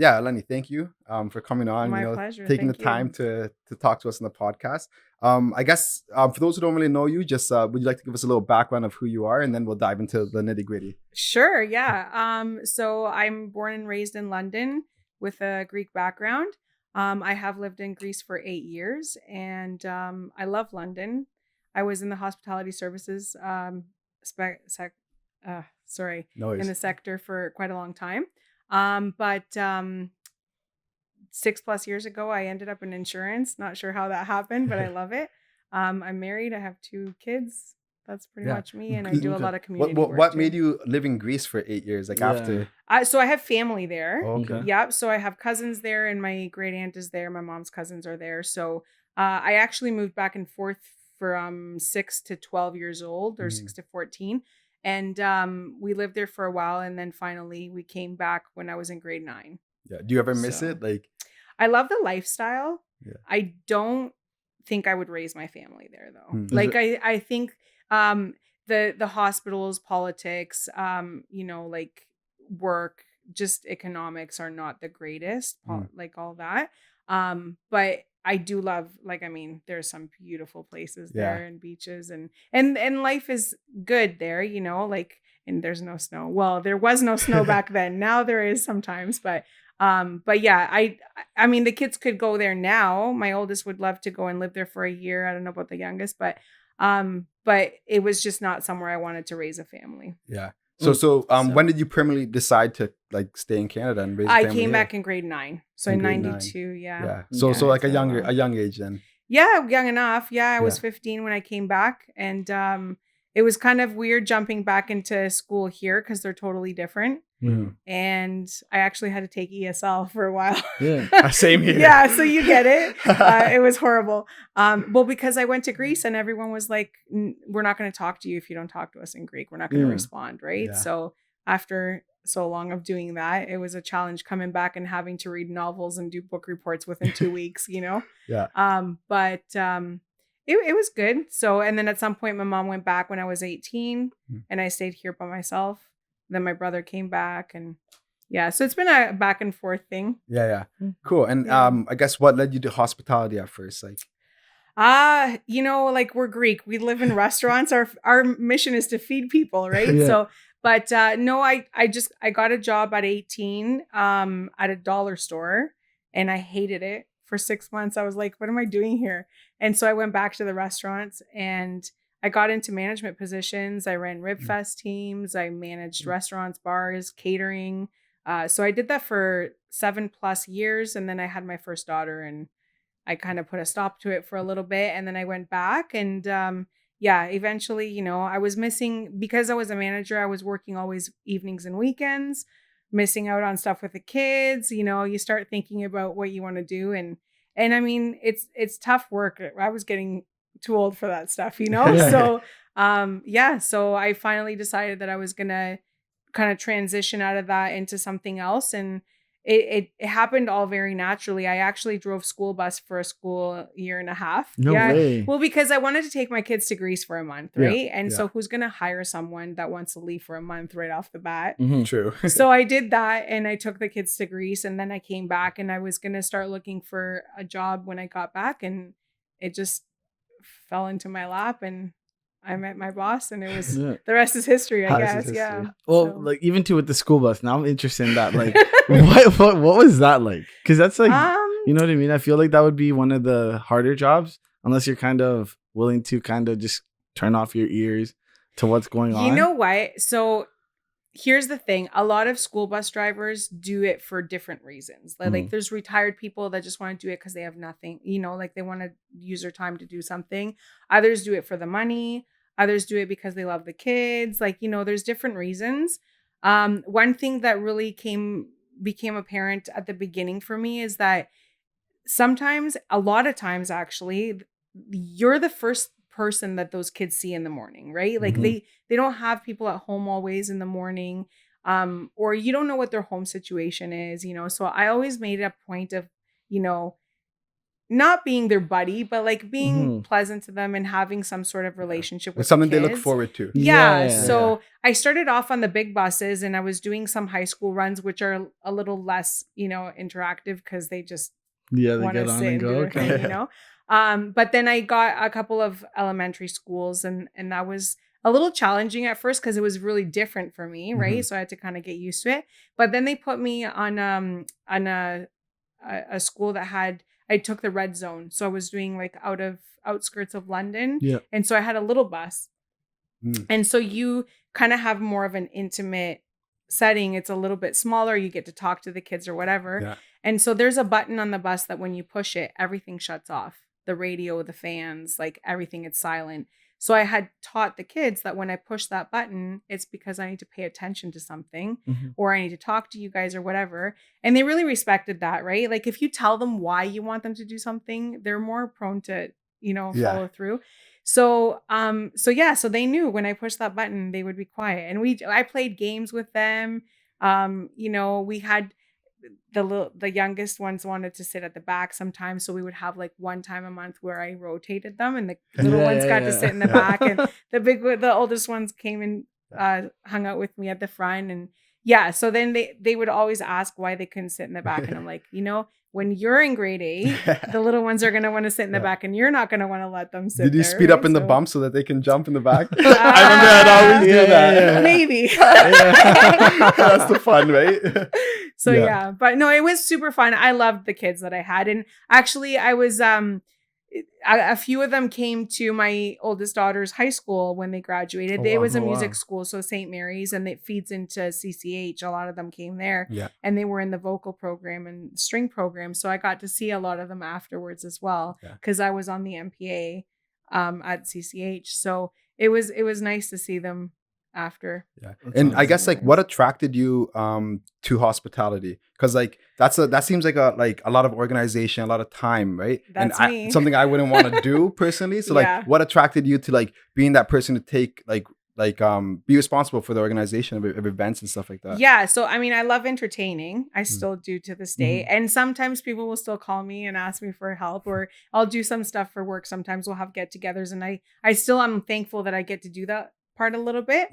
yeah, Eleni, thank you for coming on, My pleasure. taking the Thank time you. to talk to us on the podcast. I guess for those who don't really know you, just would you like to give us a little background of who you are, and then we'll dive into the nitty gritty. Sure, yeah. So I'm born and raised in London with a Greek background. I have lived in Greece for 8 years, and I love London. I was in the hospitality services, No in worries. the sector for quite a long time. But 6+ years ago, I ended up in insurance. Not sure how that happened, but I love it. I'm married. I have 2 kids. That's pretty Yeah. much me, and I do a Okay. lot of What community what work what too. made you live in Greece for 8 years? Like Yeah. after. So I have family there. Oh, okay. Okay. Yep. So I have cousins there, and my great aunt is there. My mom's cousins are there. So I actually moved back and forth from 6 to 12 years old, or 6 to 14, and we lived there for a while, and then finally we came back when I was in grade 9. Yeah. Do you ever miss So it? Like. I love the lifestyle. Yeah. I don't think I would raise my family there though. Hmm. Like I think the hospitals, politics, like work, just economics are not the greatest, like all that. But I do love, like, I mean, there's some beautiful places Yeah. there and beaches, and life is good there, like, and there's no snow. Well, there was no snow back then. Now there is sometimes, but yeah, I mean, the kids could go there now. My oldest would love to go and live there for a year. I don't know about the youngest, but it was just not somewhere I wanted to raise a family. Yeah. Mm. So So- when did you permanently decide to like stay in Canada and raise a I family came here? back in grade 9. So In in grade 92, yeah. Yeah. So Yeah, like a so, young age then. Yeah, young enough. Yeah, I was Yeah. 15 when I came back, and it was kind of weird jumping back into school here because they're totally different. Mhm. And I actually had to take ESL for a while. Yeah. Same here. Yeah, so you get it. It was horrible. Well, because I went to Greece and everyone was like, we're not going to talk to you if you don't talk to us in Greek. We're not going to Yeah. respond, right? Yeah. So after so long of doing that, it was a challenge coming back and having to read novels and do book reports within 2 weeks, Yeah. But it was good. So, and then at some point my mom went back when I was 18 and I stayed here by myself. Then my brother came back, and yeah, so it's been a back and forth thing. Yeah. Cool. And Yeah. I guess what led you to hospitality at first? Like. Like, we're Greek. We live in restaurants. Our mission is to feed people, right? Yeah. So, but no, I got a job at 18 at a dollar store, and I hated it for 6 months. I was like, what am I doing here? And so I went back to the restaurants, and I got into management positions. I ran Rib Fest teams. I managed restaurants, bars, catering. So I did that for 7+ years, and then I had my first daughter, and I kind of put a stop to it for a little bit, and then I went back, and yeah, eventually, I was missing, because I was a manager. I was working always evenings and weekends, missing out on stuff with the kids. You start thinking about what you want to do, and I mean, it's tough work. I was getting too old for that stuff, Yeah. So so I finally decided that I was gonna kind of transition out of that into something else, and it happened all very naturally. I actually drove school bus for a school year and a half. No Yeah. way. Well, because I wanted to take my kids to Greece for a month, Yeah. right? And Yeah. so who's going to hire someone that wants to leave for a month right off the bat? Mhm. True. So I did that, and I took the kids to Greece, and then I came back, and I was going to start looking for a job when I got back, and it just fell into my lap, and I met my boss, and it was Yeah. the rest is history, I The rest is guess. history. Yeah. Well, So- like even too with the school bus. Now I'm interested in that. Like, what was that like? Because that's like, you know what I mean. I feel like that would be one of the harder jobs, unless you're kind of willing to kind of just turn off your ears to what's going on. You know what? So here's the thing. A lot of school bus drivers do it for different reasons. Like there's retired people that just want to do it because they have nothing, like they want to use their time to do something. Others do it for the money. Others do it because they love the kids. Like, there's different reasons. One thing that really became apparent at the beginning for me is that sometimes, a lot of times actually, you're the first person that those kids see in the morning, right? Like they don't have people at home always in the morning, or you don't know what their home situation is, so I always made it a point of, not being their buddy, but like being pleasant to them and having some sort of relationship with it's something the they kids. look forward to. So I started off on the big buses, and I was doing some high school runs, which are a little less, interactive because they just want to sit and do their thing, But then I got a couple of elementary schools, and that was a little challenging at first because it was really different for me, right? So I had to kind of get used to it. But then they put me on a school that I took the red zone, so I was doing like outskirts of London, and so I had a little bus, and so you kind of have more of an intimate setting. It's a little bit smaller. You get to talk to the kids or whatever, and so there's a button on the bus that when you push it, everything shuts off. The radio, the fans, like everything, it's silent. So I had taught the kids that when I push that button, it's because I need to pay attention to something or I need to talk to you guys or whatever. And they really respected that, right? Like if you tell them why you want them to do something, they're more prone to, follow through. So they knew when I pushed that button, they would be quiet. And I played games with them. We had the youngest ones wanted to sit at the back sometimes, so we would have like one time a month where I rotated them, and the little ones got to sit in the back, and the oldest ones came and hung out with me at the front. And so then they would always ask why they couldn't sit in the back, and I'm like, when you're in grade 8, the little ones are going to want to sit in the back, and you're not going to want to let them sit. Did you there, speed up in the bump so that they can jump in the back? I remember I'd always do that. Maybe. That's the fun, right? So but no, it was super fun. I loved the kids that I had. And actually I was, a few of them came to my oldest daughter's high school when they graduated. It was a music school, so St. Mary's, and it feeds into CCH. A lot of them came there, and they were in the vocal program and string program. So I got to see a lot of them afterwards as well, because I was on the MPA at CCH. So it was nice to see them after. And I guess like what attracted you to hospitality? Because like that seems like a lot of organization, a lot of time, right? That's me. Something I wouldn't want to do personally. So like what attracted you to like being that person to take like be responsible for the organization of events and stuff like that? So I mean, I love entertaining. I still do to this day. And sometimes people will still call me and ask me for help, or I'll do some stuff for work. Sometimes we'll have get-togethers, and I still am thankful that I get to do that part a little bit.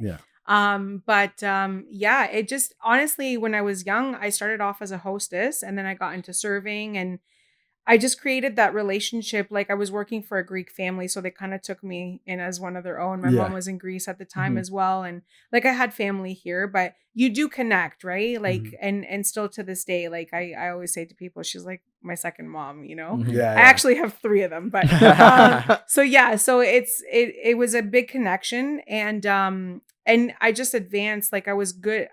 It just honestly, when I was young, I started off as a hostess, and then I got into serving, and I just created that relationship. Like I was working for a Greek family, so they kind of took me in as one of their own. My mom was in Greece at the time as well, and like I had family here, but you do connect, right? Like and still to this day, like I always say to people, she's like my second mom, I actually have 3 of them, but so it was a big connection, and I just advanced. Like I was good.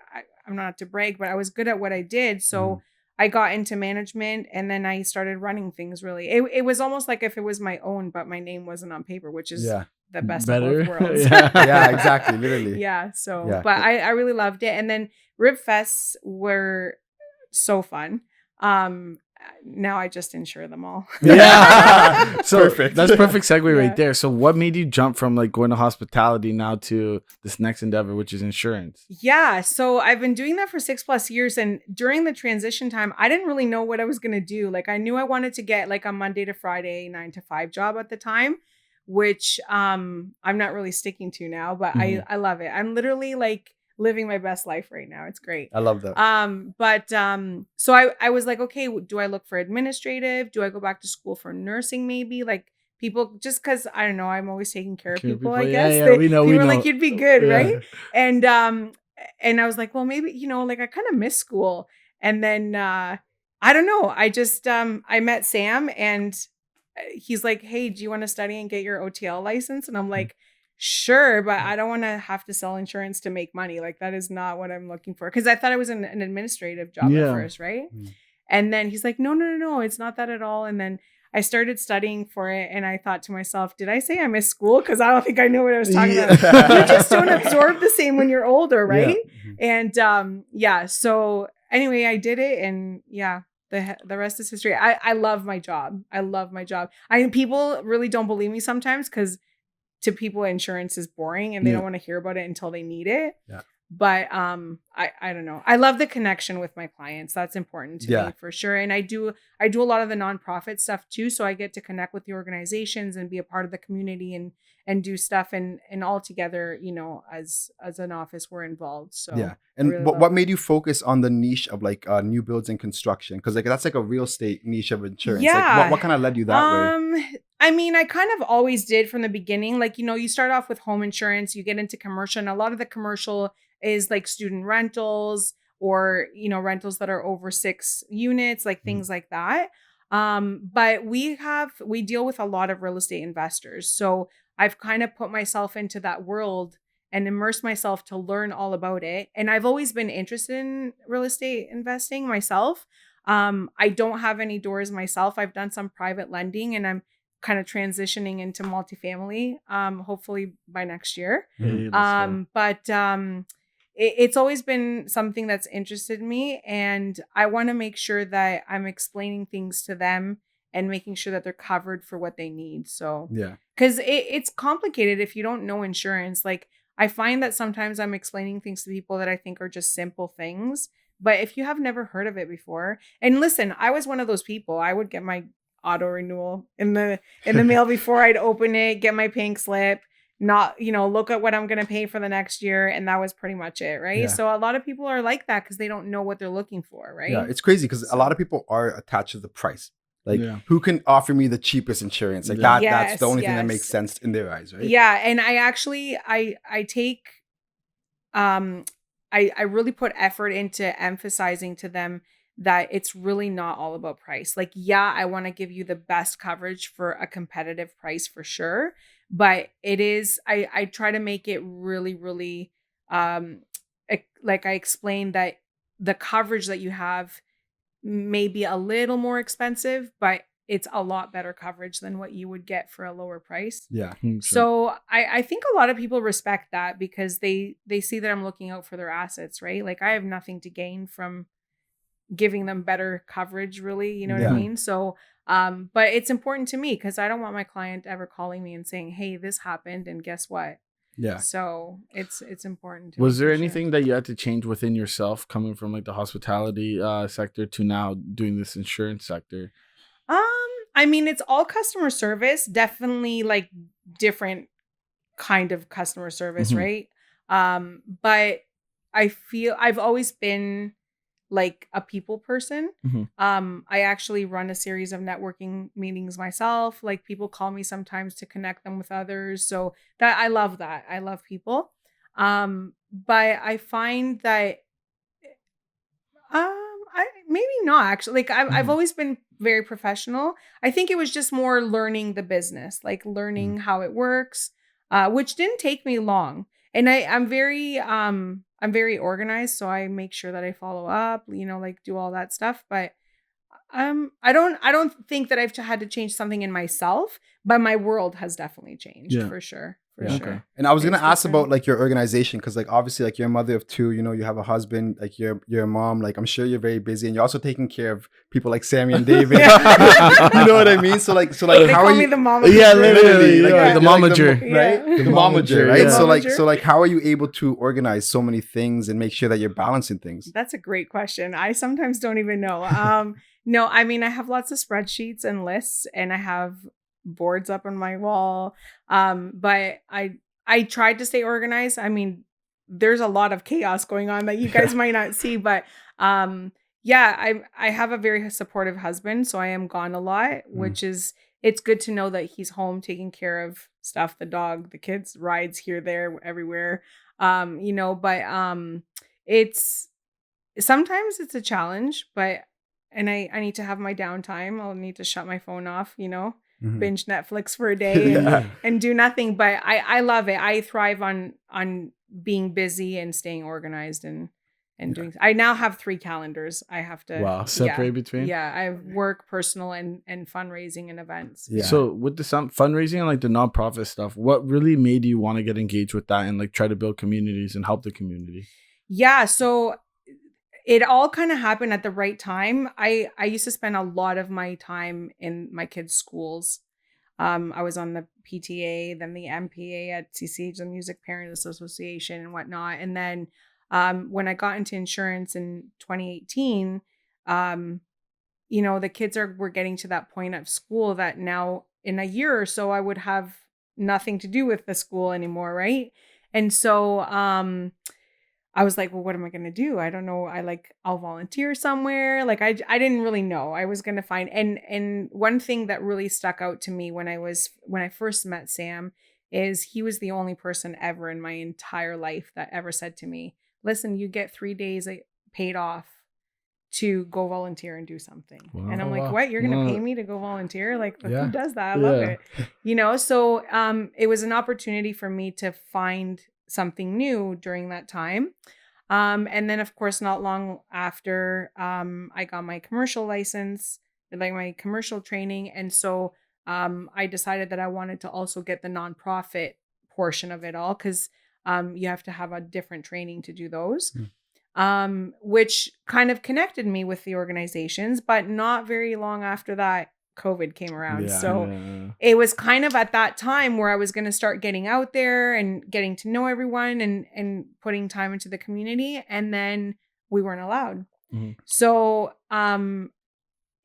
I'm not to brag, but I was good at what I did, so I got into management, and then I started running things. Really, it was almost like if it was my own, but my name wasn't on paper, which is the best of both worlds. Exactly, literally. But I really loved it. And then Rib Fests were so fun. Now I just insure them all. So perfect. That's perfect segue right there. So what made you jump from like going to hospitality now to this next endeavor, which is insurance? So I've been doing that for 6+ years, and during the transition time, I didn't really know what I was going to do. Like I knew I wanted to get like a Monday to Friday 9 to 5 job at the time, which I'm not really sticking to now, but I love it. I'm literally like living my best life right now. It's great. I love that. So I was like, okay, do I look for administrative? Do I go back to school for nursing? Maybe like people, just cause I don't know, I'm always taking care of people, I guess. We know. Like, you'd be good. Right. And I was like, well, maybe, like I kind of miss school. And then, I don't know. I just, I met Sam, and he's like, hey, do you want to study and get your OTL license? And I'm like, sure, but I don't want to have to sell insurance to make money. Like that is not what I'm looking for. Because I thought it was an administrative job at first, right? And then he's like, no, it's not that at all. And then I started studying for it, and I thought to myself, did I say I missed school? Because I don't think I knew what I was talking about. You just don't absorb the same when you're older, right? And so anyway, I did it, and the rest is history. I love my job. People really don't believe me sometimes, because to people, insurance is boring and they don't want to hear about it until they need it. But I don't know. I love the connection with my clients. That's important to me for sure. And I do a lot of the nonprofit stuff too. So I get to connect with the organizations and be a part of the community and do stuff and all together, you know, as an office we're involved. So And really what made you focus on the niche of like new builds and construction? Because like that's like a real estate niche of insurance. Like what kind of led you that way? I mean, I kind of always did from the beginning. Like, you know, you start off with home insurance, you get into commercial, and a lot of the commercial is like student rentals or, you know, rentals that are over 6 units, like things like that. But we deal with a lot of real estate investors. So I've kind of put myself into that world and immersed myself to learn all about it. And I've always been interested in real estate investing myself. I don't have any doors myself. I've done some private lending and I'm kind of transitioning into multifamily, hopefully by next year. It's always been something that's interested me, and I want to make sure that I'm explaining things to them and making sure that they're covered for what they need. So because it's complicated if you don't know insurance. Like I find that sometimes I'm explaining things to people that I think are just simple things, but if you have never heard of it before, and listen, I was one of those people. I would get my auto renewal in the mail before I'd open it, get my pink slip, not, you know, look at what I'm going to pay for the next year. And that was pretty much it. Right. So a lot of people are like that because they don't know what they're looking for. Right. Yeah. It's crazy because a lot of people are attached to the price. Like who can offer me the cheapest insurance? Like that's the only thing that makes sense in their eyes. Right. Yeah. And I actually, I take, I really put effort into emphasizing to them that it's really not all about price. Like, I want to give you the best coverage for a competitive price for sure. But it is, I try to make it really, really, like I explained that the coverage that you have may be a little more expensive, but it's a lot better coverage than what you would get for a lower price. Yeah. So I think a lot of people respect that because they see that I'm looking out for their assets, right? Like I have nothing to gain from giving them better coverage, really, you know what I mean? So, but it's important to me because I don't want my client ever calling me and saying, hey, this happened and guess what? Yeah. So it's important to Was there anything that you had to change within yourself coming from like the hospitality sector to now doing this insurance sector? I mean, it's all customer service, definitely like different kind of customer service, right? But I feel I've always been like a people person. I actually run a series of networking meetings myself. Like people call me sometimes to connect them with others. So that I love that. I love people. But I find that maybe not actually. Like I've always been very professional. I think it was just more learning the business, like learning how it works, which didn't take me long. And I'm very organized, so I make sure that I follow up, you know, like do all that stuff. But I don't think that I've had to change something in myself, but my world has definitely changed for sure. For sure. Okay. And I was gonna ask about like your organization because like obviously like you're a mother of 2, you know, you have a husband, like you're a mom, like I'm sure you're very busy and you're also taking care of people like Sammy and David. You know what I mean? So like they how call are you? Me the momager. Yeah, literally. Like the momager, right? The momager, right? So like how are you able to organize so many things and make sure that you're balancing things? That's a great question. I sometimes don't even know. No, I mean I have lots of spreadsheets and lists and I have boards up on my wall. But I tried to stay organized. I mean, there's a lot of chaos going on that you guys might not see, but I have a very supportive husband, so I am gone a lot, which is it's good to know that he's home taking care of stuff, the dog, the kids, rides here, there, everywhere. You know, but it's sometimes it's a challenge, but and I need to have my downtime. I'll need to shut my phone off, you know. Binge Netflix for a day and do nothing. But I love it. I thrive on being busy and staying organized and doing. I now have 3 calendars. I have to separate between. Yeah, I have work, personal, and fundraising and events. Yeah. So with the fundraising and like the nonprofit stuff, what really made you want to get engaged with that and like try to build communities and help the community? Yeah. So it all kind of happened at the right time. I used to spend a lot of my time in my kids' schools. I was on the PTA, then the MPA at CCH, the Music Parents Association and whatnot. And then when I got into insurance in 2018, the kids were getting to that point of school that now in a year or so I would have nothing to do with the school anymore, right? And so I was like, well, what am I going to do? I don't know. I'll volunteer somewhere. Like I didn't really know. I was going to find, and one thing that really stuck out to me when I first met Sam is he was the only person ever in my entire life that ever said to me, listen, you get 3 days paid off to go volunteer and do something. Wow. And I'm like, what? You're going to pay me to go volunteer? Like, who does that? I love it. So it was an opportunity for me to find something new during that time. And then of course, not long after, I got my commercial license, like my commercial training. And so, I decided that I wanted to also get the nonprofit portion of it all. Cause, you have to have a different training to do those, which kind of connected me with the organizations, but not very long after that, COVID came around. It was kind of at that time where I was going to start getting out there and getting to know everyone and putting time into the community. And then we weren't allowed. Mm-hmm. So,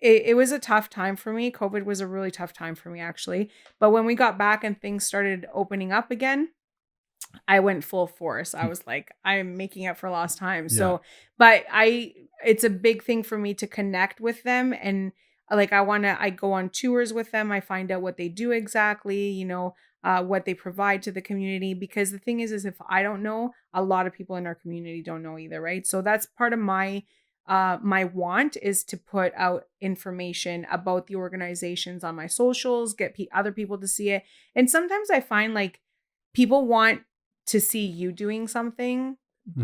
it was a tough time for me. COVID was a really tough time for me, actually. But when we got back and things started opening up again, I went full force. I was like, I'm making up for lost time. Yeah. So, but it's a big thing for me to connect with them. And like, I go on tours with them. I find out what they do exactly, what they provide to the community. Because the thing is if I don't know, a lot of people in our community don't know either. Right. So that's part of my want is to put out information about the organizations on my socials, get other people to see it. And sometimes I find like people want to see you doing something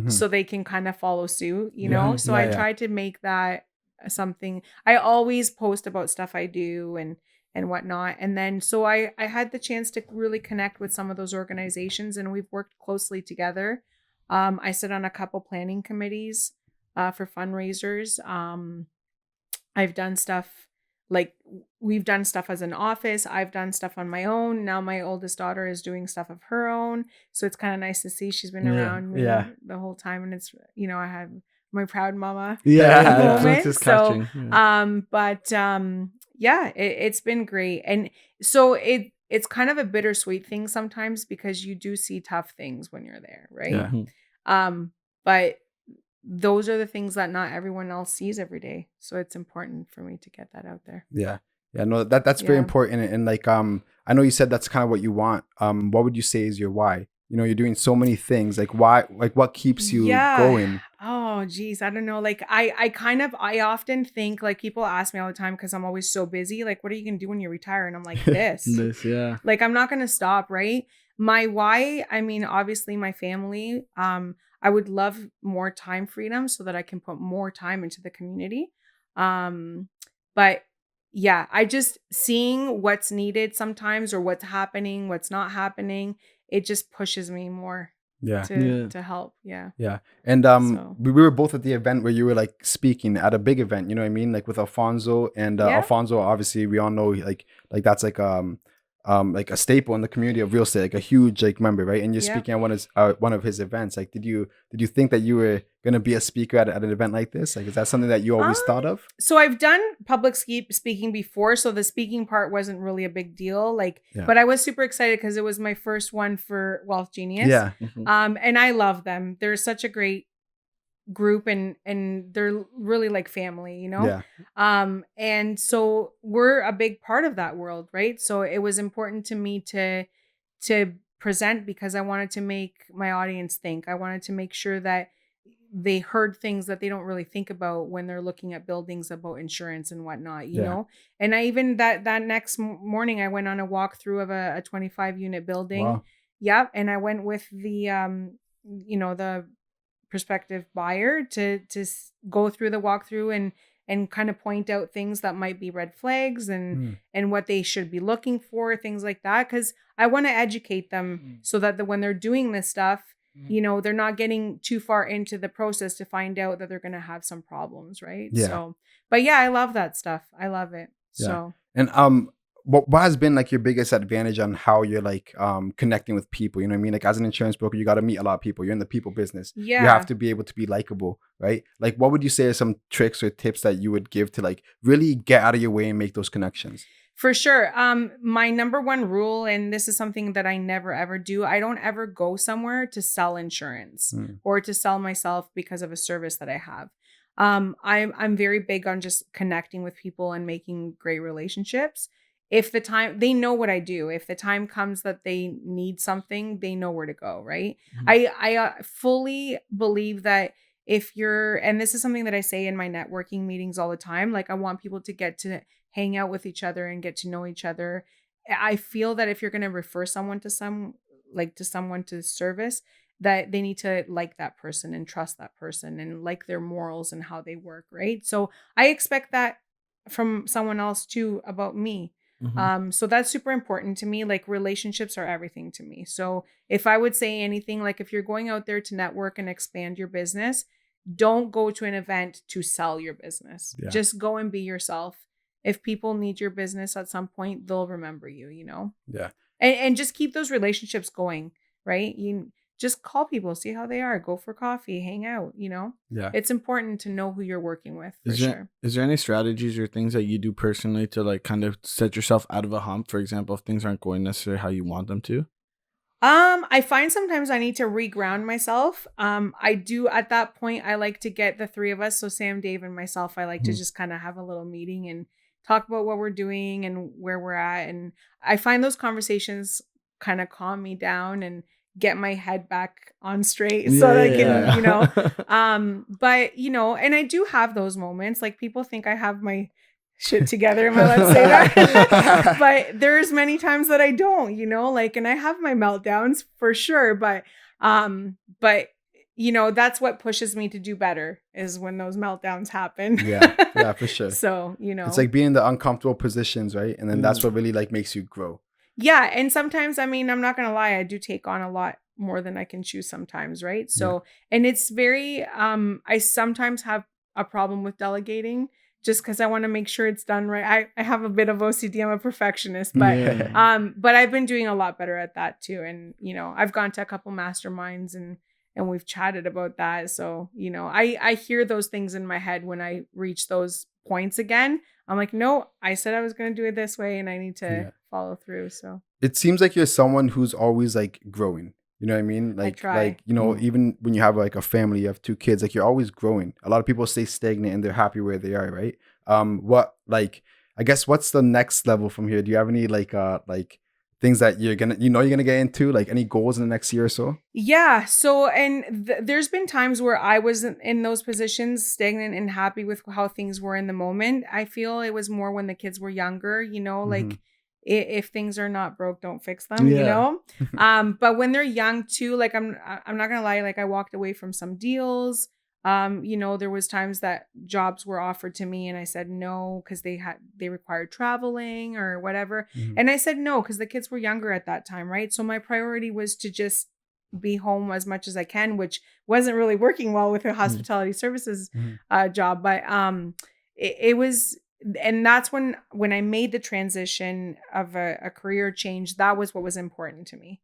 so they can kind of follow suit, So I try to make that something. I always post about stuff I do and whatnot. And then, so I had the chance to really connect with some of those organizations and we've worked closely together. I sit on a couple planning committees for fundraisers. I've done stuff like we've done stuff as an office. I've done stuff on my own. Now my oldest daughter is doing stuff of her own. So it's kind of nice to see she's been around me the whole time. And it's, I have my proud mama. Moment. So, it's been great. And so it's kind of a bittersweet thing sometimes because you do see tough things when you're there. Right. Yeah. But those are the things that not everyone else sees every day. So it's important for me to get that out there. Yeah. Yeah. No, that's very important. And like, I know you said that's kind of what you want. What would you say is your why? You're doing so many things. Like why, like what keeps you going? Oh, geez. I don't know. Like I often think like people ask me all the time because I'm always so busy. Like, what are you going to do when you retire? And I'm like, this. Like, I'm not going to stop. Right. My why, I mean, obviously my family, I would love more time freedom so that I can put more time into the community. But yeah, I just seeing what's needed sometimes or what's happening, what's not happening. It just pushes me more to help. Yeah. Yeah. And we were both at the event where you were like speaking at a big event, you know what I mean? Like with Alfonso and Alfonso, obviously we all know like that's like a staple in the community of real estate, like a huge like member, right? And you're speaking at one of his events. Like, did you think that you were gonna be a speaker at an event like this? Like, is that something that you always thought of? So I've done public speaking before, so the speaking part wasn't really a big deal. Like, but I was super excited because it was my first one for Wealth Genius. Yeah. And I love them. They're such a great group and they're really like family, and so we're a big part of that world, right? So it was important to me to present because I wanted to make my audience think. I wanted to make sure that they heard things that they don't really think about when they're looking at buildings about insurance and whatnot, you know? And I even that next morning I went on a walkthrough of a 25 unit building. Wow. Yep. And I went with the the prospective buyer to go through the walkthrough and kind of point out things that might be red flags and what they should be looking for, things like that. Because I want to educate them so that when they're doing this stuff, they're not getting too far into the process to find out that they're going to have some problems, right? Yeah. So, but yeah, I love that stuff. I love it. Yeah. So, and what has been like your biggest advantage on how you're like connecting with people? You know what I mean? Like as an insurance broker, you got to meet a lot of people. You're in the people business. Yeah. You have to be able to be likable, right? Like what would you say are some tricks or tips that you would give to like really get out of your way and make those connections? For sure. My number one rule, and this is something that I never ever do, I don't ever go somewhere to sell insurance or to sell myself because of a service that I have. I'm very big on just connecting with people and making great relationships. If the time, they know what I do. If the time comes that they need something, they know where to go, right? I fully believe that if you're, and this is something that I say in my networking meetings all the time, like I want people to get to hang out with each other and get to know each other. I feel that if you're going to refer someone to someone to service, that they need to like that person and trust that person and like their morals and how they work, right? So I expect that from someone else too about me. So that's super important to me. Like relationships are everything to me. So if I would say anything, like if you're going out there to network and expand your business, don't go to an event to sell your business. Yeah. Just go and be yourself. If people need your business at some point, they'll remember you, you know? Yeah. And just keep those relationships going, right? You just call people, see how they are, go for coffee, hang out, you know? Yeah. It's important to know who you're working with for sure. Is there any strategies or things that you do personally to like kind of set yourself out of a hump? For example, if things aren't going necessarily how you want them to? I find sometimes I need to reground myself. I do at that point, I like to get the three of us. So Sam, Dave, and myself, I like to just kind of have a little meeting and talk about what we're doing and where we're at. And I find those conversations kind of calm me down and get my head back on straight so that I can, you know, but you know, and I do have those moments. Like people think I have my shit together. Am I allowed to say that? But there's many times that I don't, you know, like, and I have my meltdowns for sure. But you know, that's what pushes me to do better is when those meltdowns happen. Yeah, for sure. So, you know, it's like being in the uncomfortable positions, right? And then that's what really like makes you grow. Yeah. And sometimes, I mean, I'm not going to lie, I do take on a lot more than I can chew sometimes. Right. So, and it's very, I sometimes have a problem with delegating just because I want to make sure it's done right. I have a bit of OCD. I'm a perfectionist, but I've been doing a lot better at that too. And, you know, I've gone to a couple masterminds and we've chatted about that. So, you know, I hear those things in my head when I reach those points again. I'm like, no, I said I was going to do it this way and I need to follow through. So it seems like you're someone who's always like growing. You know what I mean? Like, you know, even when you have like a family, you have 2 kids, like you're always growing. A lot of people stay stagnant and they're happy where they are, right? I guess what's the next level from here? Do you have any like things that you're gonna get into, like any goals in the next year or so? Yeah. So, and there's been times where I was in those positions, stagnant and happy with how things were in the moment. I feel it was more when the kids were younger, you know, like if things are not broke, don't fix them, you know? But when they're young too, like I'm not gonna lie, like I walked away from some deals. You know, there was times that jobs were offered to me and I said no because they required traveling or whatever. And I said no because the kids were younger at that time, right? So my priority was to just be home as much as I can, which wasn't really working well with a hospitality services job. But it was, and that's when I made the transition of a career change, that was what was important to me.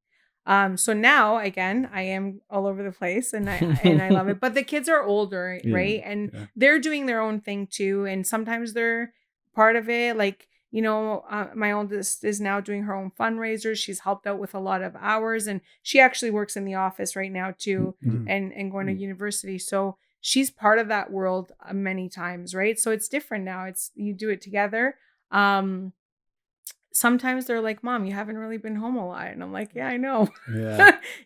So now again, I am all over the place and I love it, but the kids are older, right? And they're doing their own thing too. And sometimes they're part of it. Like, you know, my oldest is now doing her own fundraisers. She's helped out with a lot of hours and she actually works in the office right now too and going to university. So she's part of that world many times, right? So it's different now. You do it together. Sometimes they're like, Mom, you haven't really been home a lot. And I'm like, yeah, I know.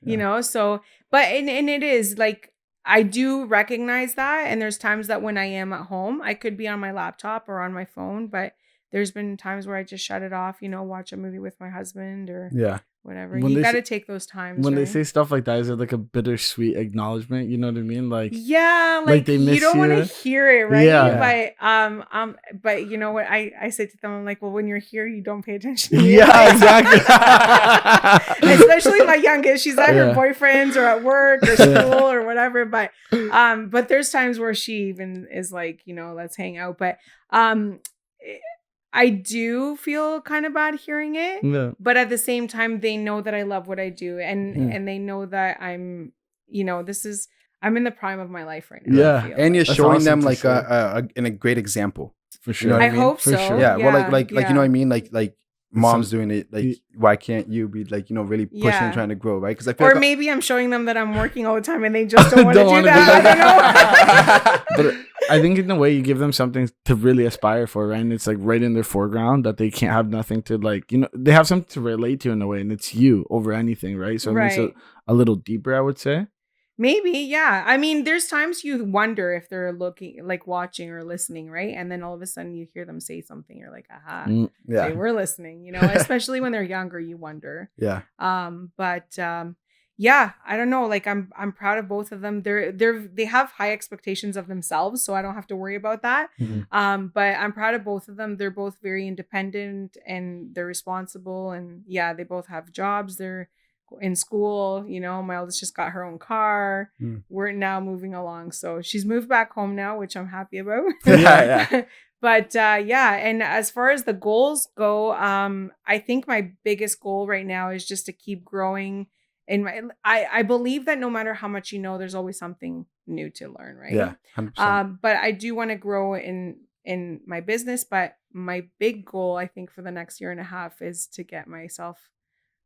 You know, so, but, and it is like, I do recognize that. And there's times that when I am at home, I could be on my laptop or on my phone, but there's been times where I just shut it off, you know, watch a movie with my husband or whatever. You got to take those times. When they say stuff like that, is it like a bittersweet acknowledgement? You know what I mean? Like, yeah, like they miss you don't want to hear it, right? Yeah. But you know what I say to them, I'm like, well, when you're here, you don't pay attention to me. Yeah, exactly. Especially my youngest, she's at her boyfriend's or at work or school or whatever. But there's times where she even is like, you know, let's hang out. But I do feel kind of bad hearing it, Yeah. but at the same time, they know that I love what I do, and they know that I'm, I'm in the prime of my life right now. Yeah. I feel And you're like. showing awesome them to like say. a great example. For You know sure. what I I mean? hope For so. sure. Yeah. Well, like you know what I mean? Like moms some- doing it. Like you- why can't you be like, you know, really pushing Yeah. and trying to grow, right? Because I feel Or like maybe I'm showing them that I'm working all the time and they just don't want to Don't do wanna do that. I don't know. But I think in a way you give them something to really aspire for, right? And it's like right in their foreground that they can't have nothing to like, you know, they have something to relate to in a way, and it's you over anything, right? So it makes it a little deeper, I would say. Maybe, yeah. I mean, there's times you wonder if they're looking, like watching or listening, right? And then all of a sudden you hear them say something, you're like, aha, they yeah. were listening, especially when they're younger, you wonder. Yeah. Yeah, I don't know. Like I'm proud of both of them. They have high expectations of themselves, so I don't have to worry about that. Mhm. But I'm proud of both of them. They're both very independent and they're responsible, and yeah, they both have jobs. They're in school. My oldest just got her own car. We're now moving along, so she's moved back home now, which I'm happy about. Yeah. But yeah, and as far as the goals go, I think my biggest goal right now is just to keep growing. I believe that no matter how much you know, there's always something new to learn, right? Yeah. 100%. But I do want to grow in my business. But my big goal, I think, for the next year and a half is to get myself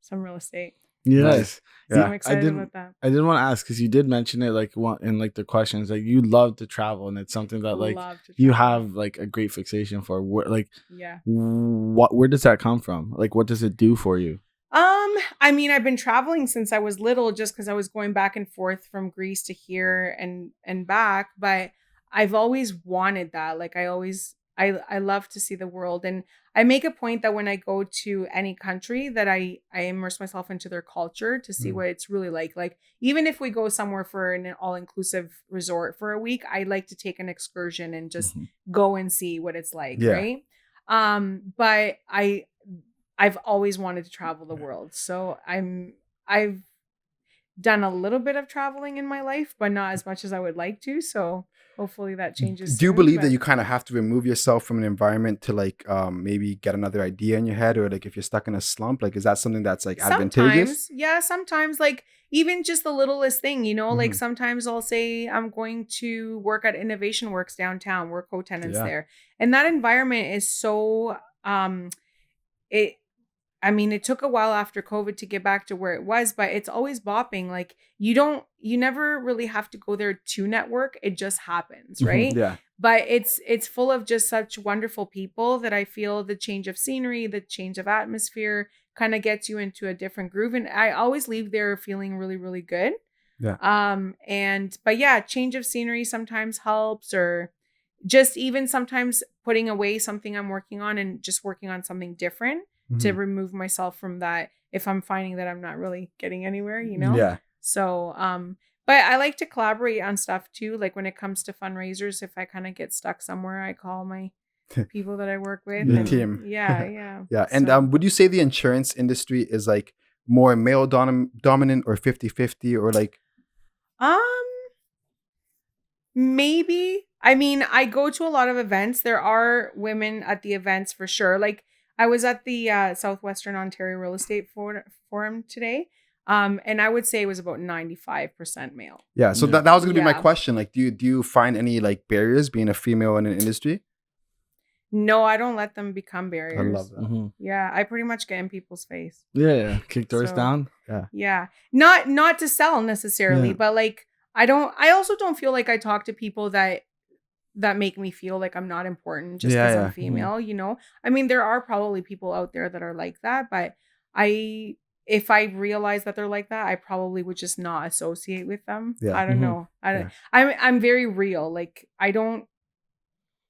some real estate. Yes. So Yeah. I'm excited about that. I did want to ask because you did mention it like in like the questions, like you love to travel, and it's something that like you have like a great fixation for. Like, yeah, where does that come from? Like, what does it do for you? I mean, I've been traveling since I was little, just because I was going back and forth from Greece to here and back. But I've always wanted that. Like I love to see the world, and I make a point that when I go to any country that I immerse myself into their culture to see what it's really like. Like even if we go somewhere for an all-inclusive resort for a week, I like to take an excursion and just go and see what it's like, right? But I've always wanted to travel the world. So I've done a little bit of traveling in my life, but not as much as I would like to. So hopefully that changes. Do you believe that you kind of have to remove yourself from an environment to like maybe get another idea in your head, or like if you're stuck in a slump, like is that something that's like advantageous? Yeah, sometimes like even just the littlest thing, like sometimes I'll say I'm going to work at Innovation Works downtown. We're co-tenants there. And that environment is so it took a while after COVID to get back to where it was, but it's always bopping. Like you never really have to go there to network. It just happens, right? Yeah. But it's full of just such wonderful people that I feel the change of scenery, the change of atmosphere kind of gets you into a different groove. And I always leave there feeling really, really good. Yeah. But yeah, change of scenery sometimes helps, or just even sometimes putting away something I'm working on and just working on something different. To remove myself from that if I'm finding that I'm not really getting anywhere, Yeah. So but I like to collaborate on stuff too, like when it comes to fundraisers. If I kind of get stuck somewhere, I call my people that I work with. The team. Yeah. Yeah. And would you say the insurance industry is like more male dominant or 50-50 or like maybe. I mean, I go to a lot of events. There are women at the events for sure. Like I was at the Southwestern Ontario Real Estate Forum today, and I would say it was about 95% male. Yeah, so that was going to be my question. Like, do you find any like barriers being a female in an industry? No, I don't let them become barriers. I love that. Yeah, I pretty much get in people's face. Yeah. Kick doors down. Yeah, not to sell necessarily, but like I also don't feel like I talk to people that make me feel like I'm not important just because I'm female, I mean, there are probably people out there that are like that, but if I realize that they're like that, I probably would just not associate with them. I don't know. I'm very real. Like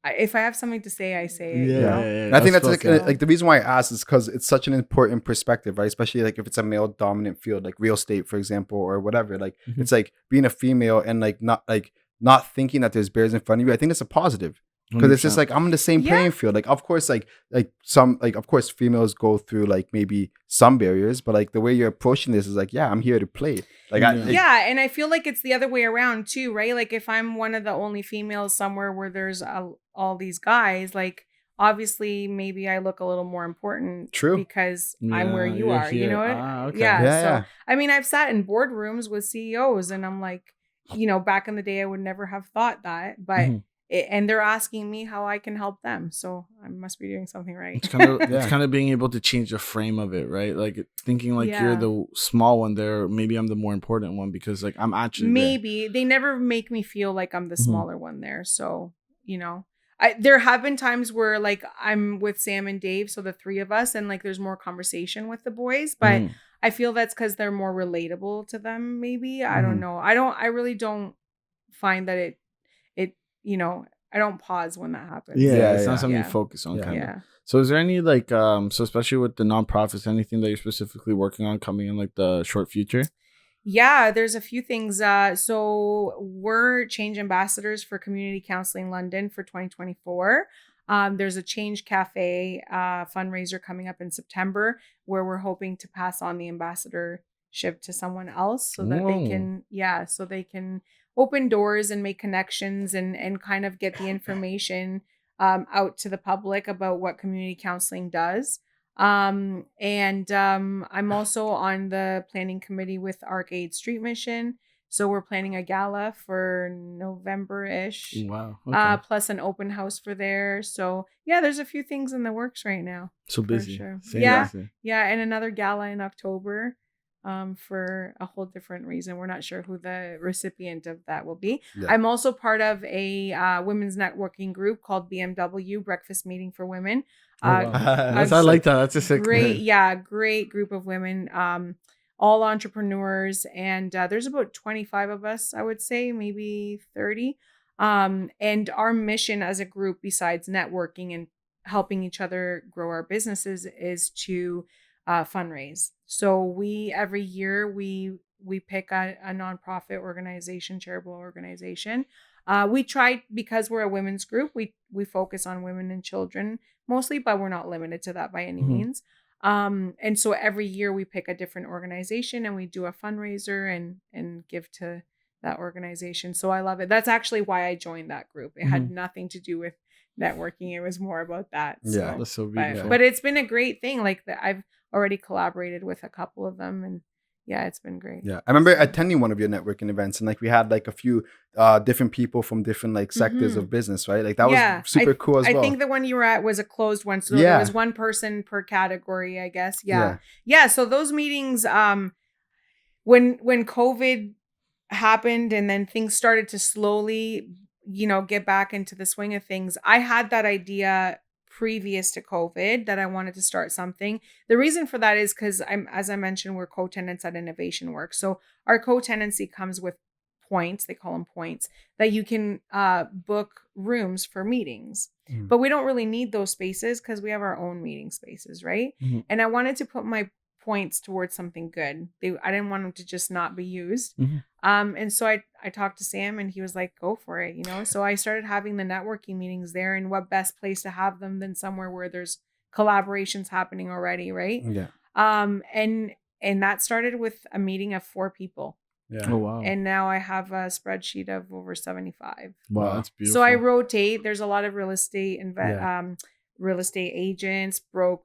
if I have something to say, I say it. And I think that's like the reason why I asked is because it's such an important perspective, right? Especially like if it's a male dominant field, like real estate, for example, or whatever. Like it's like being a female and like not thinking that there's barriers in front of you. I think it's a positive because it's just like I'm in the same playing field. Like of course, of course females go through like maybe some barriers, but like the way you're approaching this is like, I'm here to play. Like and I feel like it's the other way around too, right? Like if I'm one of the only females somewhere where there's all these guys, like obviously maybe I look a little more important True. because I'm where you you're are, you here. know what? Okay. Yeah. So, Yeah. I mean, I've sat in boardrooms with CEOs and I'm like, back in the day, I would never have thought that, but Mhm. and they're asking me how I can help them. So I must be doing something right. It's kind of Yeah. it's kind of being able to change the frame of it, right? Like thinking like you're Yeah. the small one there. Maybe I'm the more important one because like I'm actually there. Maybe they never make me feel like I'm the Mhm. smaller one there. So, there have been times where like I'm with Sam and Dave, so the three of us, and like there's more conversation with the boys, but Mhm. I feel that's because they're more relatable to them. Maybe I don't Mhm. know. I really don't find that it I don't pause when that happens. Yeah, Yeah, it's not yeah. something you Yeah. focus on, Yeah. kind of. Yeah. So, is there any like so especially with the nonprofits, anything that you're specifically working on coming in like the short future? Yeah, there's a few things. So we're Change Ambassadors for Community Counseling London for 2024. There's a Change Cafe fundraiser coming up in September where we're hoping to pass on the ambassadorship to someone else so that they can open doors and make connections and kind of get the information out to the public about what community counseling does. I'm also on the planning committee with Arcade Street Mission. So we're planning a gala for November-ish, Wow. Okay. plus an open house for there. So yeah, there's a few things in the works right now. So For busy. sure. Same Yeah. busy. Yeah. And another gala in October, for a whole different reason. We're not sure who the recipient of that will be. Yeah. I'm also part of a women's networking group called BMW Breakfast Meeting for Women. Oh, wow. I I like that. That's a sick great, name. yeah, great group of women, all entrepreneurs, and there's about 25 of us, I would say, maybe 30. And our mission as a group, besides networking and helping each other grow our businesses, is to fundraise. So every year we pick a nonprofit organization, charitable organization. We try, because we're a women's group, we focus on women and children mostly, but we're not limited to that by any means. And so every year we pick a different organization and we do a fundraiser and give to that organization. So I love it. That's actually why I joined that group. It had nothing to do with networking. It was more about that. Yeah. That's so beautiful. But it's been a great thing. Like I've already collaborated with a couple of them, and yeah, it's been great. Yeah, I remember attending one of your networking events, and like we had like a few different people from different like sectors of business, right? Like that was super cool as well. I think the one you were at was a closed one, so there was one person per category, I guess. Yeah. So those meetings, when COVID happened and then things started to slowly, get back into the swing of things, I had that idea previous to COVID that I wanted to start something. The reason for that is because as I mentioned, we're co-tenants at Innovation Works. So our co-tenancy comes with points, they call them points, that you can book rooms for meetings. But we don't really need those spaces because we have our own meeting spaces, right? And I wanted to put my points towards something good. I didn't want them to just not be used. And so I talked to Sam and he was like, go for it, So I started having the networking meetings there, and what best place to have them than somewhere where there's collaborations happening already, right? Yeah. And that started with a meeting of 4 people. Yeah. Oh wow. And now I have a spreadsheet of over 75. Wow, that's beautiful. So I rotate. There's a lot of real estate agents,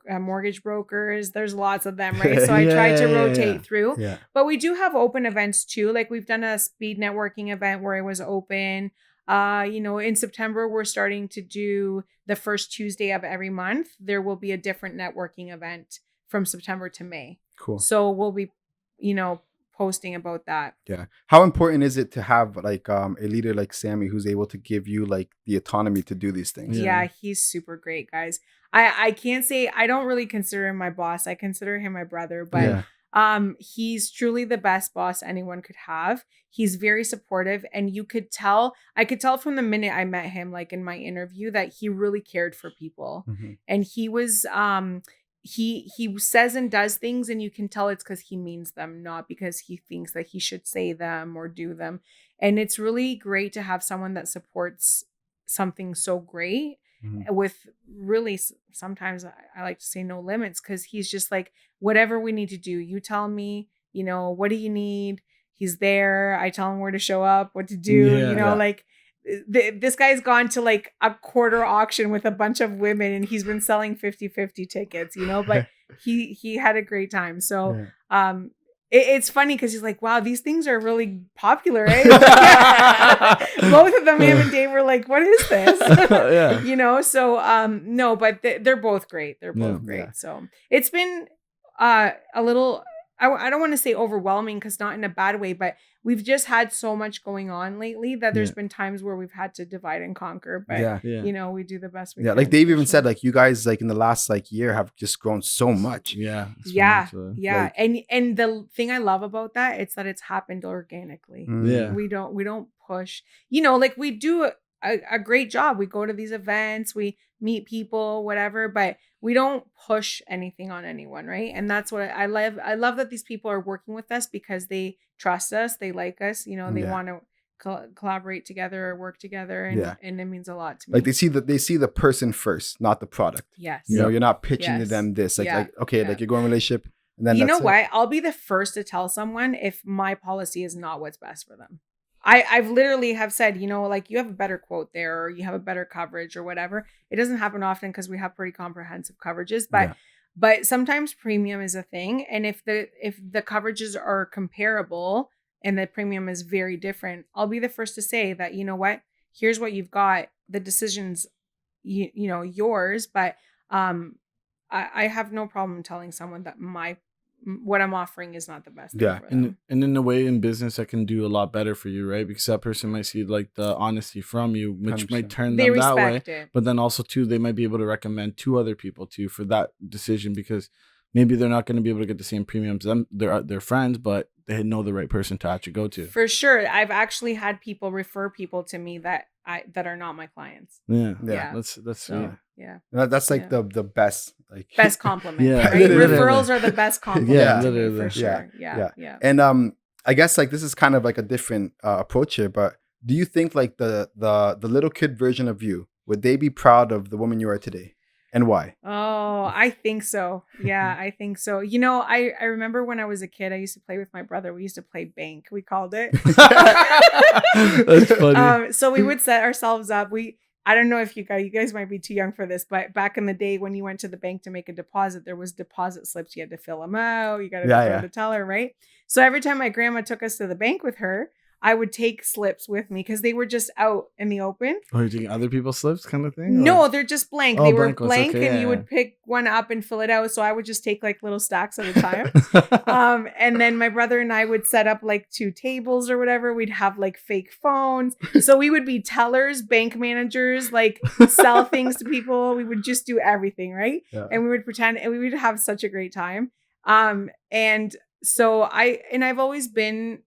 mortgage brokers. There's lots of them, right? So I try to rotate through. Yeah. But we do have open events too. Like we've done a speed networking event where it was open. In September, we're starting to do the first Tuesday of every month. There will be a different networking event from September to May. Cool. So we'll be, posting about that. Yeah. How important is it to have like a leader like Sammy who's able to give you like the autonomy to do these things? Yeah, he's super great, guys. I can't say, I don't really consider him my boss. I consider him my brother, but he's truly the best boss anyone could have. He's very supportive, and I could tell from the minute I met him, like in my interview, that he really cared for people. And he was he says and does things, and you can tell it's because he means them, not because he thinks that he should say them or do them. And it's really great to have someone that supports something so great with really, sometimes I like to say, no limits, because he's just like, whatever we need to do, you tell me, what do you need? He's there. I tell him where to show up, what to do, like this guy's gone to like a quarter auction with a bunch of women and he's been selling 50-50 tickets, but he had a great time. So, it's funny because he's like, wow, these things are really popular, eh? Both of them, him and Dave, were like, what is this? So no, but they're both great. They're both great. So it's been a little, I don't want to say overwhelming, because not in a bad way, but we've just had so much going on lately that there's been times where we've had to divide and conquer. But we do the best we can. Like Dave even said, like you guys, like in the last like year, have just grown so much. Yeah. And the thing I love about that, it's that it's happened organically. We don't push. Like we do a great job. We go to these events, we meet people, whatever, but we don't push anything on anyone, right? And that's what I love. I love that these people are working with us because they trust us, they like us, they want to collaborate together or work together, and it means a lot to me. Like they see the person first, not the product. Yes. You're not pitching to them this. Like okay, like you're going relationship, and then you know what? I'll be the first to tell someone if my policy is not what's best for them. I've literally have said, like you have a better quote there, or you have a better coverage or whatever. It doesn't happen often because we have pretty comprehensive coverages, but sometimes premium is a thing. And if the coverages are comparable and the premium is very different, I'll be the first to say that, you know what, here's what you've got. The decision's, yours, but I have no problem telling someone that what I'm offering is not the best. Yeah. And in a way, in business, I can do a lot better for you, right? Because that person might see like the honesty from you, which 100%. Might turn them that way. It. But then also too, they might be able to recommend 2 other people too for that decision, because maybe they're not going to be able to get the same premiums. They're friends, but they know the right person to actually go to. For sure. I've actually had people refer people to me that are not my clients. Yeah. That's sweet. Yeah. That's like the best, like best compliment. Right? Referrals are the best compliment. Literally. For sure. Yeah. And I guess like this is kind of like a different approach here, but do you think like the little kid version of you, would they be proud of the woman you are today? And why? Oh, I think so. Yeah, I think so. I remember when I was a kid, I used to play with my brother. We used to play bank, we called it. That's funny. So we would set ourselves up. I don't know if you guys might be too young for this, but back in the day when you went to the bank to make a deposit, there was deposit slips. You had to fill them out. You got to go to the teller, right? So every time my grandma took us to the bank with her, I would take slips with me because they were just out in the open. Oh, you're taking other people's slips kind of thing? No, they're just blank. They were blank, okay, and you would pick one up and fill it out. So I would just take like little stacks at a time. And then my brother and I would set up like 2 tables or whatever. We'd have like fake phones. So we would be tellers, bank managers, like sell things to people. We would just do everything, right? Yeah. And we would pretend, and we would have such a great time. And so I've always been,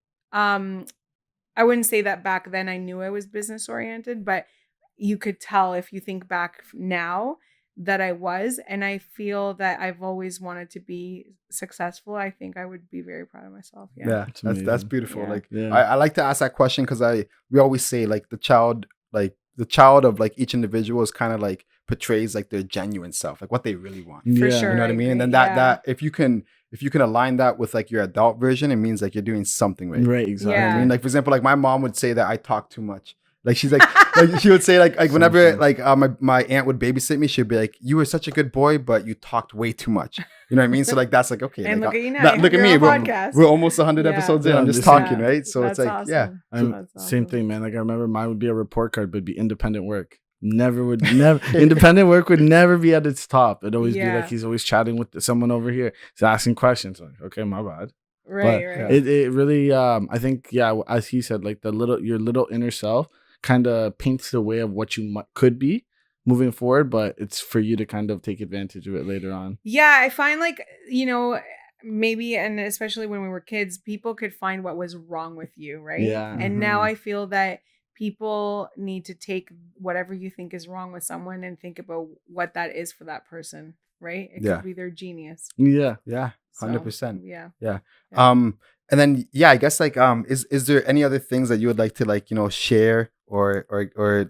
I wouldn't say that back then I knew I was business oriented, but you could tell if you think back now that I was, and I feel that I've always wanted to be successful. I think I would be very proud of myself. Yeah, that's beautiful. Yeah. I like to ask that question because we always say like the child of like each individual is kind of like portrays like their genuine self, like what they really want. For sure, you know what I mean? And then that if you can align that with like your adult version, it means like you're doing something right. Right, exactly. Yeah. I mean, like for example, like my mom would say that I talk too much. Like she's like, she would say like whenever like my aunt would babysit me, she'd be like, "You were such a good boy, but you talked way too much." You know what I mean? So like that's like okay. And like, look at you now. Look at me. We're almost 100 episodes in. I'm just talking, right? So that's it's like awesome. Awesome. Same thing, man. Like I remember mine would be a report card, but it'd be independent work. Never independent work would never be at its top. It'd always be like he's always chatting with someone over here. He's asking questions. Like, okay, my bad. Right. It really I think as he said, like your little inner self kind of paints the way of what you could be moving forward, but it's for you to kind of take advantage of it later on. Yeah, I find like, maybe, and especially when we were kids, people could find what was wrong with you, right? Yeah. And now I feel that people need to take whatever you think is wrong with someone and think about what that is for that person, right? It could be their genius. Yeah. 100%. Yeah. And then I guess like is there any other things that you would like to share or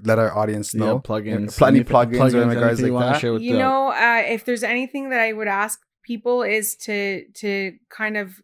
let our audience know? Plugins. Any plugins or regards like that? Share with if there's anything that I would ask people is to kind of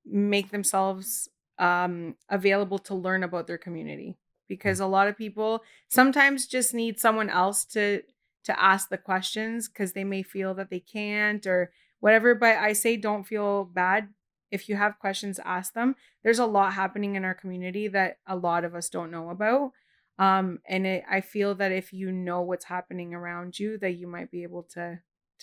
make themselves available to learn about their community. because a lot of people sometimes just need someone else to ask the questions because they may feel that they can't or whatever. But I say don't feel bad. If you have questions, ask them. There's a lot happening in our community that a lot of us don't know about. I feel that if you know what's happening around you, that you might be able to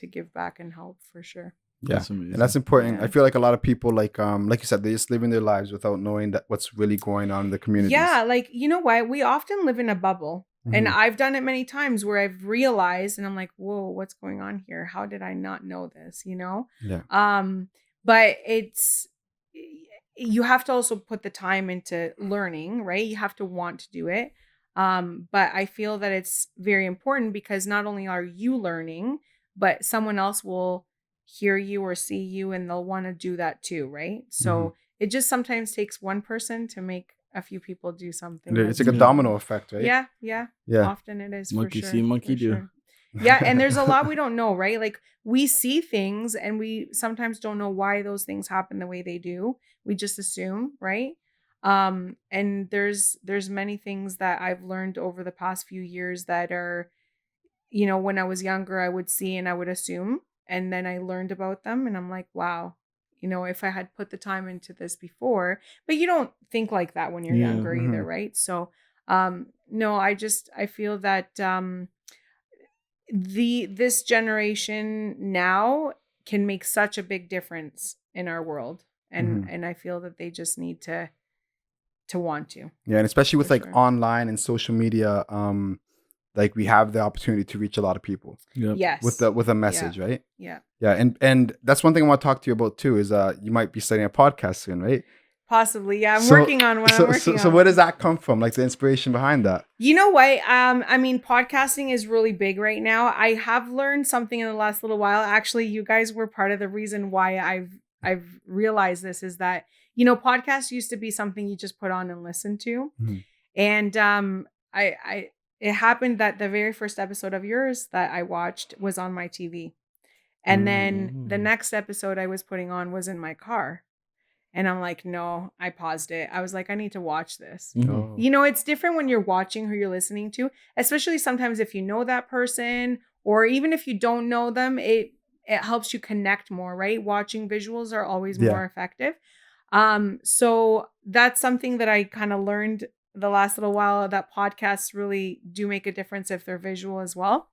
give back and help for sure. Yeah, That's amazing. and that's important. Yeah. I feel like a lot of people, like you said, they're just living their lives without knowing that what's really going on in the community. Yeah, like, you know what? We often live in a bubble. And I've done it many times where I've realized and I'm like, whoa, what's going on here? How did I not know this? You know? Yeah. But you have to also put the time into learning, right? You have to want to do it. But I feel that it's very important because not only are you learning, but someone else will hear you or see you and they'll want to do that too, right? So it just sometimes takes one person to make a few people do something. It's like a domino effect, right? Yeah. Often it is. Monkey for sure, see, monkey for do. sure. Yeah, and there's a lot we don't know, right? Like we see things and we sometimes don't know why those things happen the way they do. We just assume, right? And there's many things that I've learned over the past few years that are, you know, when I was younger, I would see and I would assume, and then I learned about them and I'm like, wow, you know, if I had put the time into this before, but you don't think like that when you're younger either, right? So, no, I feel that this generation now can make such a big difference in our world, and I feel that they just need to want to. Yeah, and especially with like sure. online and social media, like we have the opportunity to reach a lot of people. Yep. Yes. With a message, right? Yeah. Yeah, and that's one thing I want to talk to you about too. Is you might be starting a podcast soon, right? Possibly, yeah. I'm working on one. So where does that come from? Like the inspiration behind that? You know what? I mean, podcasting is really big right now. I have learned something in the last little while. Actually, you guys were part of the reason why I've realized this is that, you know, podcasts used to be something you just put on and listen to, and it happened that the very first episode of yours that I watched was on my TV, and then the next episode I was putting on was in my car. And I'm like, no, I paused it. I was like, I need to watch this. Oh. You know, it's different when you're watching who you're listening to, especially sometimes if you know that person or even if you don't know them, it helps you connect more, right? Watching visuals are always more effective. So that's something that I kind of learned the last little while, that podcasts really do make a difference if they're visual as well.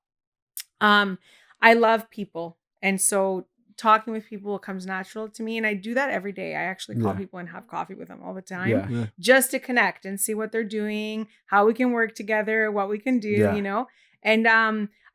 I love people. And so talking with people comes natural to me, and I do that every day. I actually call people and have coffee with them all the time just to connect and see what they're doing, how we can work together, what we can do, you know. And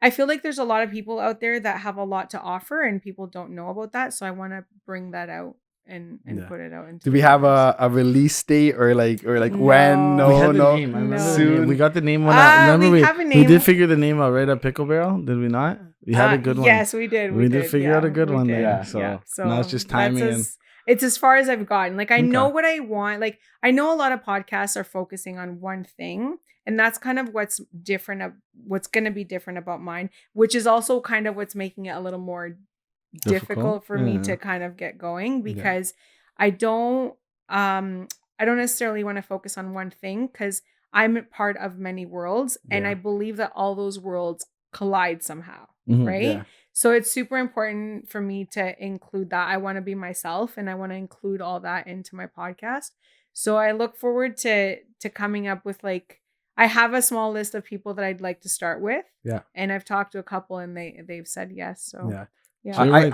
I feel like there's a lot of people out there that have a lot to offer and people don't know about that, so I want to bring that out and put it out into. Do we have a release date or like when? No, we had the no. name. I remember Soon. the name. We got the name one out. Remember we have a name. We did figure the name out right at Pickle Barrel, did we not? We had a good one. Yes, we did. We did figure out a good one did. there. So now it's just timing. It's as far as I've gotten. Like I know what I want. Like I know a lot of podcasts are focusing on one thing, and that's kind of what's different. What's going to be different about mine, which is also kind of what's making it a little more difficult for me to kind of get going, because I don't necessarily want to focus on one thing, because I'm part of many worlds, and I believe that all those worlds collide somehow, right? Yeah. So it's super important for me to include that. I want to be myself, and I want to include all that into my podcast. So I look forward to coming up with, like, I have a small list of people that I'd like to start with. Yeah. And I've talked to a couple and they've said yes. So yeah.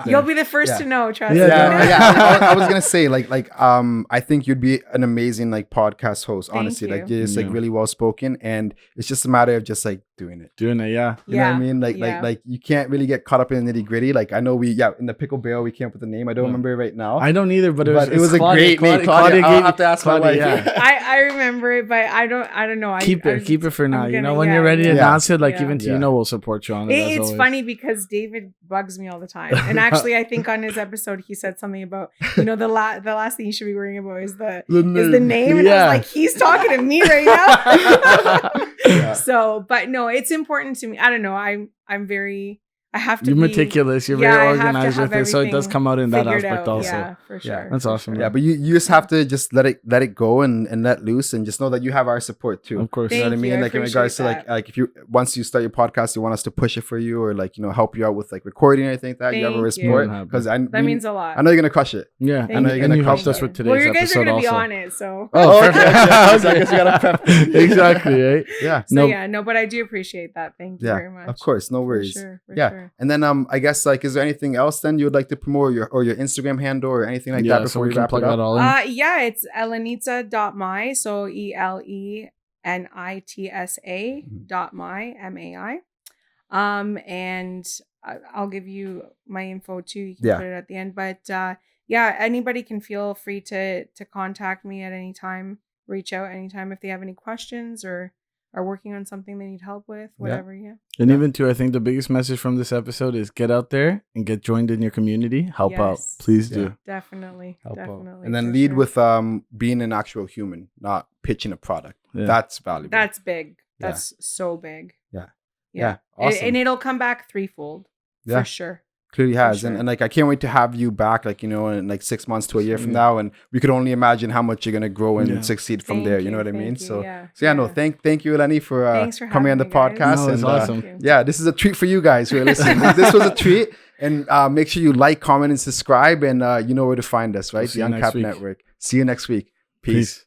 You'll be the first to know, trust me. I was gonna say, I think you'd be an amazing like podcast host. Honestly, you. like you're just like really well spoken, and it's just a matter of just like doing it. You know what I mean? Like you can't really get caught up in the nitty gritty. Like I know in the Pickle Barrel we came up with the name. I don't remember it right now. I don't either, but it was a great name. Claudia, I'll have to ask my wife. I remember it, but I don't know. Keep it for now. You know, when you're ready to announce it, like even Tino will support you on it. It's funny because David bugs me all the time, and actually I think on his episode he said something about, you know, the last thing you should be worrying about is the name, and I was like, he's talking to me right now. So, but no, it's important to me. I don't know. I'm very I have to You're be meticulous. You're yeah, very I have to organized have with it, so it does everything come out in that figured aspect out. also. Yeah, for sure. That's for awesome. sure. Yeah, but you just have to just let it go and let loose, and just know that you have our support too. Of course. You know what I Thank mean? you. I Like in regards to appreciate like if you once you start your podcast, you want us to push it for you or like, you know, help you out with like recording or anything like that. You have our Thank you. support More than because That means a lot. I know you're gonna crush it. Yeah, Thank and, you. and you Thank helped us you. with today's Well, you guys are episode gonna be also. on it, so Oh, okay. perfect. Yeah, so I guess we gotta prep. Exactly, right? Yeah. so No. yeah, no, but I do appreciate that. Thank you Yeah, very much. of course, no worries. For sure. Yeah, Sure. and then I guess like, is there anything else then you would like to promote, your Instagram handle or anything like that Yeah, so before we we can wrap plug it that up? all in. Yeah, it's elenita.mai, so ELENITSA.mai, MAI. And I'll give you my info too. You can put it at the end. But yeah, anybody can feel free to contact me at any time. Reach out anytime if they have any questions or are working on something they need help with, whatever. Yeah. And even too, I think the biggest message from this episode is get out there and get joined in your community. Help out. Yes. Please Yeah. do. Definitely. Help out. Definitely. And then for lead sure. with being an actual human, not pitching a product. Yeah. That's valuable. That's big. Yeah. That's so big. Yeah. Yeah. Awesome. And it'll come back threefold. Yeah. For sure. Clearly has. sure. And like I can't wait to have you back, like, you know, in like 6 months to a year from Yeah. now. And we could only imagine how much you're gonna grow and Yeah. succeed from Thank there. You know what I thank mean? you, So yeah, no, thank you, Eleni, for Thanks for coming on the having me, guys. podcast. No, it's and awesome. Thank you. yeah, this is a treat for you guys who are listening. This was a treat. And make sure you like, comment, and subscribe. And you know where to find us, right? We'll see The you next Uncapped week. Network. See you next week. Peace.